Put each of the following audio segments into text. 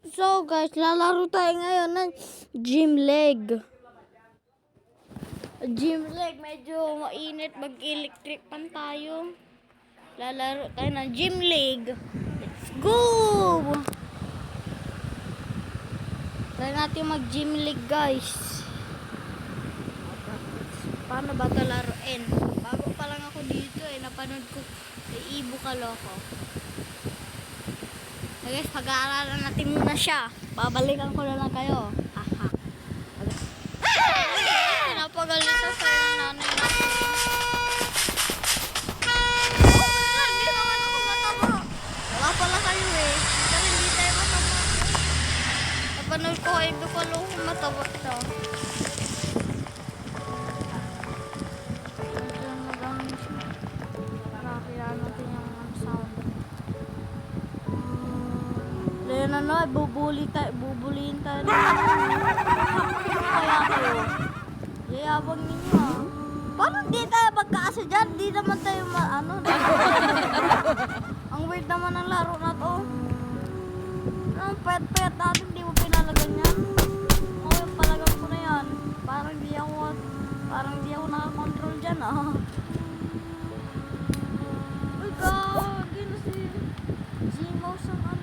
So guys, lalaro tayo ngayon ng gym leg. Gym leg, medyo mainit, mag-electric pan tayo. Lalaro tayo ng gym leg. Let's go! Try natin mag-gym leg guys. Paano ba ito laruin? Bago pa lang ako dito napanood ko sa Ibu Kaloko. So guys, pag-aaralan natin muna siya. Babalikan ko na lang kayo. Haha. Pinapagalitan sa nanay natin. Hindi naman ako mataba. Wala pala kayo Kasi hindi tayo mataba. Napanood ko Ibu Kaloko mataba siya. Bubuliin tayo kaya kayo. Yayabang ninyo Parang di tayo magkaasa dyan. Di naman tayo Ang weird naman ng laro na to. Ang pet-pet natin, di mo pinalagan yan. Ngayon palagan ko na yan. Parang di ako nakakontrol dyan Uy, gagi na si Gmouse ang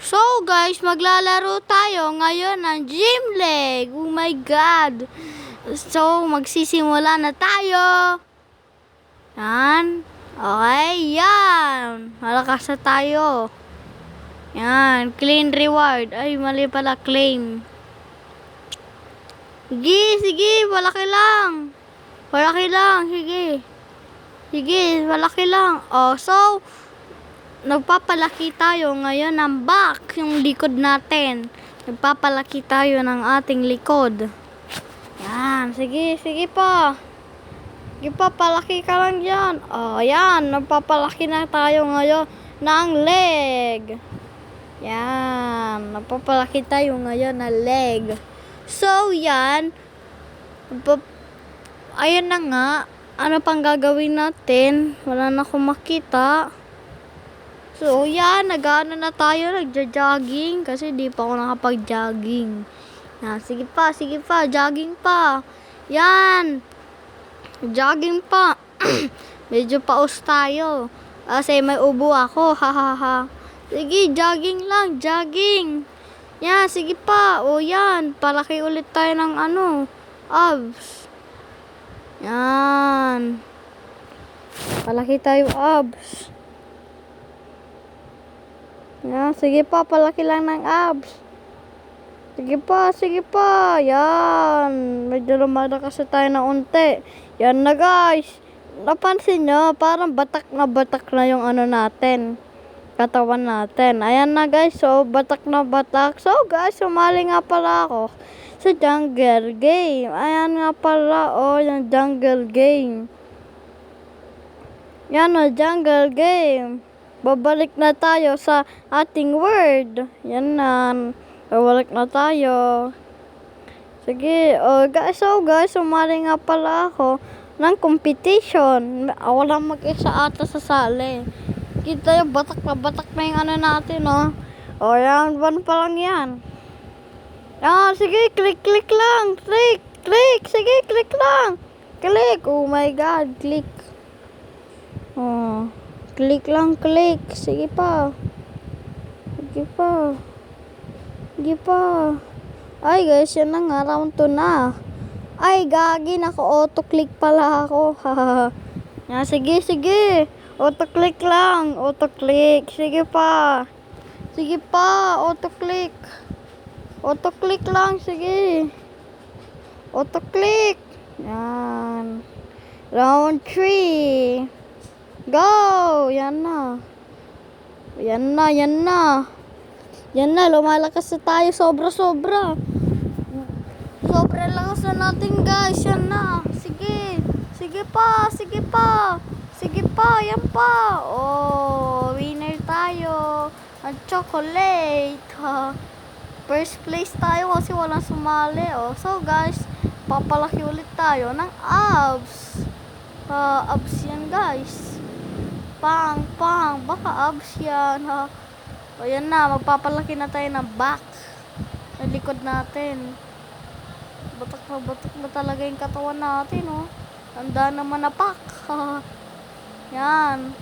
So guys, maglalaro tayo ngayon ng gym leg. Oh my god. So magsisimula na tayo. Yan. Okay, yan. Malakas na tayo. Yan, clean reward. Ay, mali pala, claim. Sige, malaki lang. Malaki lang, sige. Sige, malaki lang. Oh, so nagpapalaki tayo ngayon ng back, yung likod natin. Nagpapalaki tayo ng ating likod. Yan, sige pa. Sige pa, palaki ka lang dyan. O, yan, nagpapalaki na tayo ngayon ng leg. Yan, nagpapalaki tayo ngayon ng leg. So, yan. Ayan na nga. Ano pang gagawin natin? Wala na akong makita. So, yan, nag-ano na tayo, nagja-jogging kasi di pa ako nakapag-jogging. Yan, sige pa, jogging pa. Yan, jogging pa. Medyo paus tayo. Kasi may ubo ako, hahaha. Sige, jogging lang, jogging. Yan, sige pa. O yan, palaki ulit tayo ng abs. Yan. Palaki tayo abs. Yan, sige pa, palaki lang ng abs. Sige pa. Yan. Medyo lumalakas tayo na unti. Yan na guys. Napansin nyo, parang batak na yung natin. Katawan natin. Ayan na guys, so batak na batak. So guys, sumali nga pala ako sa jungle game. Ayan nga pala, yung jungle game. Yan jungle game. Babalik na tayo sa ating word. Yan na. Babalik na tayo. Sige. So guys, sumali nga pala ako ng competition. Ako lang mag-isa ata sa sali. Kita yung batak na yung natin, yan, pa lang yan. Sige, click lang. Click. Sige, click lang. Click. Oh my god, click. Click lang. Sige pa. Ay guys, yan na nga, round 2 na. Ay gagi, naka-auto-click pala ako. Yan, sige. Auto-click lang. Sige pa, auto-click. Auto-click lang, sige. Auto-click. Yan. Round 3. Go! Yan na, lumalakas na tayo sobra. Sobrang lakas na natin guys. Yan na. Sige pa. Yan pa. Winner tayo. Ang chocolate. First place tayo kasi walang sumali. Oh. So guys, papalaki ulit tayo ng abs. Abs yan guys. Pang. Baka abs yan. Ha. O yan na, magpapalaki na tayo ng back. Sa likod natin. Batak na talaga yung katawan natin. Oh. Handa naman na pack. Yan.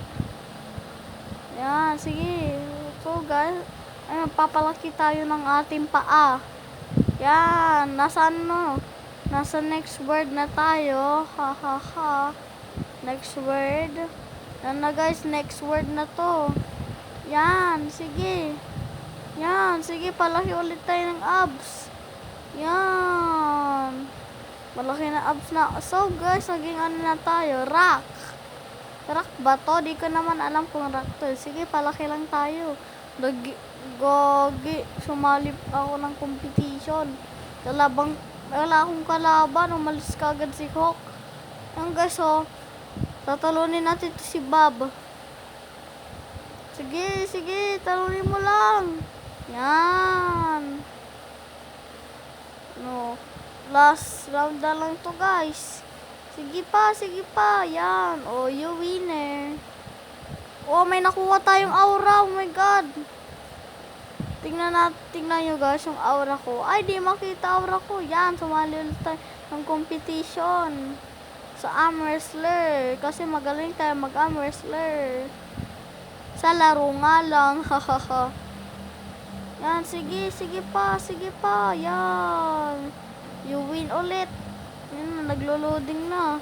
Yan, sige. So guys, papalaki tayo ng ating paa. Yan, nasa next word na tayo. Next word. Yan na guys, next word na to. Yan, sige. Yan, sige, palaki ulit tayo ng abs. Yan. Malaki na abs na. So guys, naging ano na tayo, rock. Rock ba to? Di ko naman alam kung rock to. Sige, palaki lang tayo. Gogi, sumali ako ng competition. Wala akong kalaban. Umalis ka agad si Hawk. Yan guys, oh. Tatalunin natin to si Bob. Sige, talunin mo lang. Yan. No. Last round na lang to guys. Sige pa. Yan. Oh, you winner. Oh, may nakuha tayong aura. Oh my God. Tingnan nyo guys yung aura ko. Ay, di makita aura ko. Yan, sumali ulit tayo ng competition. Sa arm wrestler. Kasi magaling tayo mag-arm wrestler. Sa laro nga lang. Yan, sige pa. Yan. You win ulit. Yan, naglo-loading na.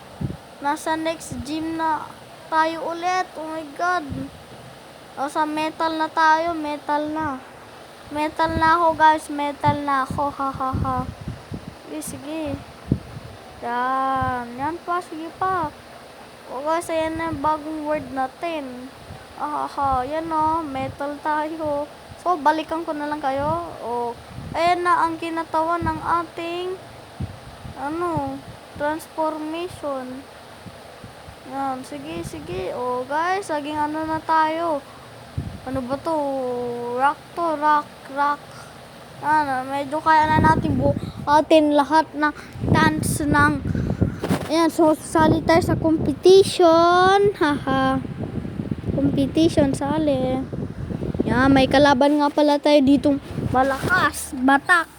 Nasa next gym na tayo ulit. Oh my God. O, sa metal na tayo. Metal na ako guys. Metal na ako. Sige. Yan pa. Sige pa. O guys, ayan na yung bagong word natin. Yan o. Metal tayo. So, balikan ko na lang kayo. O, ayan na ang kinatawan ng ating transformation. Yan, sige. O, guys, saging ano na tayo. Ano ba to? Rock. Yan, medyo kaya na natin atin lahat na dance ng ayan, so sali tayo sa competition. Competition, sali. Yan, may kalaban nga pala tayo ditong malakas, batak.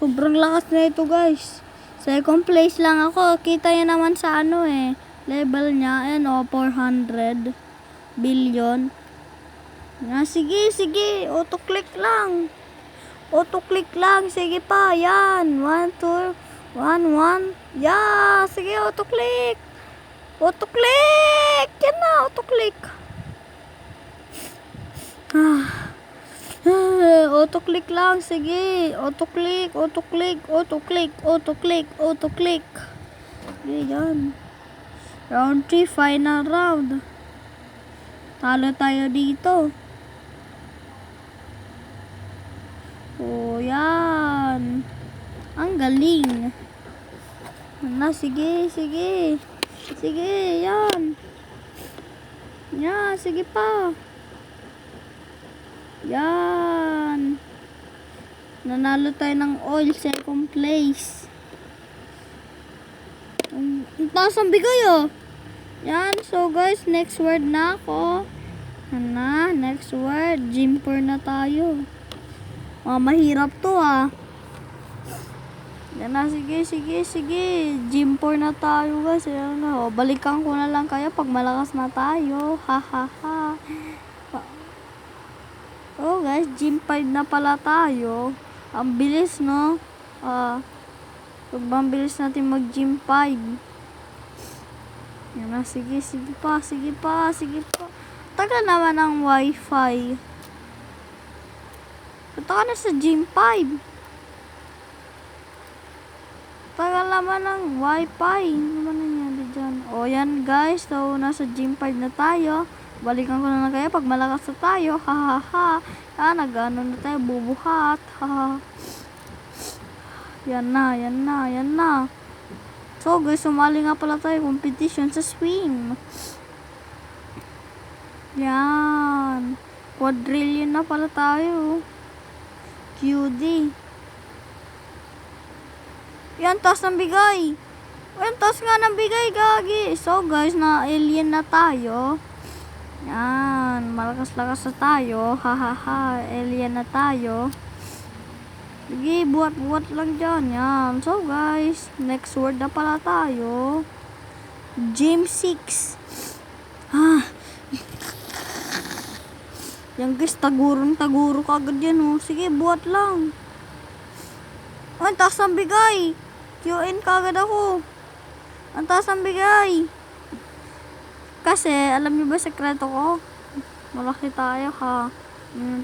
Sobrang lakas na ito guys. Second place lang ako. Kita nyo naman sa level niya. Ayan o, 400 billion. Yan, sige. Auto-click lang. Sige pa. Yan. 1, 2, 1. Yeah. Sige, auto-click. Yan na, auto-click. Auto-click lang. Sige. Auto-click. Sige, yan. Round 3, final round. Talo tayo dito. Oh, yan. Ang galing. Sige, yan. Yan, sige pa. Yan. Nanalo tayo ng oil, second place. Ang taas ang bigay oh. Yan, so guys, next word na ako. Next word, gymper na tayo. Mahirap to Yan na, sige. Gymper na tayo guys. Yan na, balikan ko na lang kayo pag malakas na tayo. Oh guys, gym 5 na pala tayo. Ang bilis no. Sobrang bilis natin mag gym 5. Yan na, sige pa. Tagal naman ang wifi. Punta ka na sa gym 5. Tagal naman ang wifi. Ano naman nangyari dyan? O yan guys, so nasa gym 5 na tayo. Balikan ko na lang kayo pag malakas na tayo. Nag-ano na tayo, bubuhat. Yan na. So guys, sumali nga pala tayo competition sa swing. Yan. Quadrillion na pala tayo. QD. Yan, taas ng bigay. Yan, taas nga ng bigay, gagi. So, guys, na alien na tayo. Yan, malakas-lakas na tayo. Hahaha, alien na tayo. Sige, buhat-buhat lang dyan. Yan. So, guys, next word na pala tayo. Gym 6. Ah. Yan, guys, taguro kagad yan, oh. Sige, buhat lang. Ay, taas ng bigay. QN kagad ako. Ang taas ng bigay. Kasi, alam niyo ba sekreto ko? Malaki tayo, ha.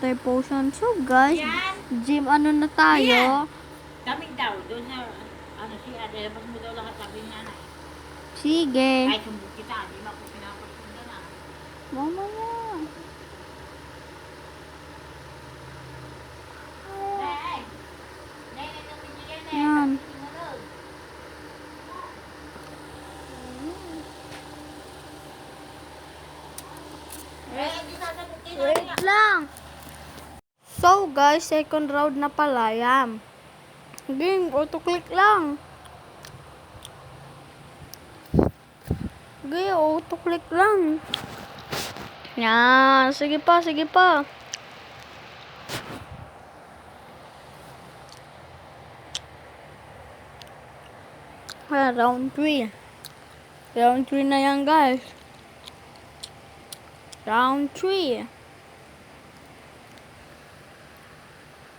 Tayo potion. So, guys, gym ano na tayo. Daming daw, doon sa, si Ate, labas mo daw lahat sabi niya na. Sige. Ay, sumbog kita, di ba ako pinapagpunta na. Mamaya. Nay, nagtatin niyo yan Yan. Wait lang. So, guys, second round na pala yan. Game, auto-click lang. Game, auto-click lang. Yan. Sige pa, sige pa. Round 3. Round 3 na yan, guys. Round 3.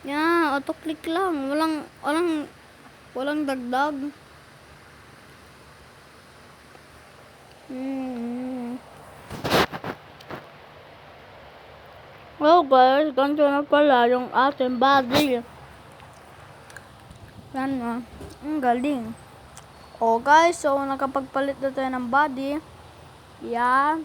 Yan, auto-click lang. Walang dagdag. Well, guys, ganito na pala yung ating body. Yan na. Ang galing. Oh, guys, so nakapagpalit na tayo ng body. Yan.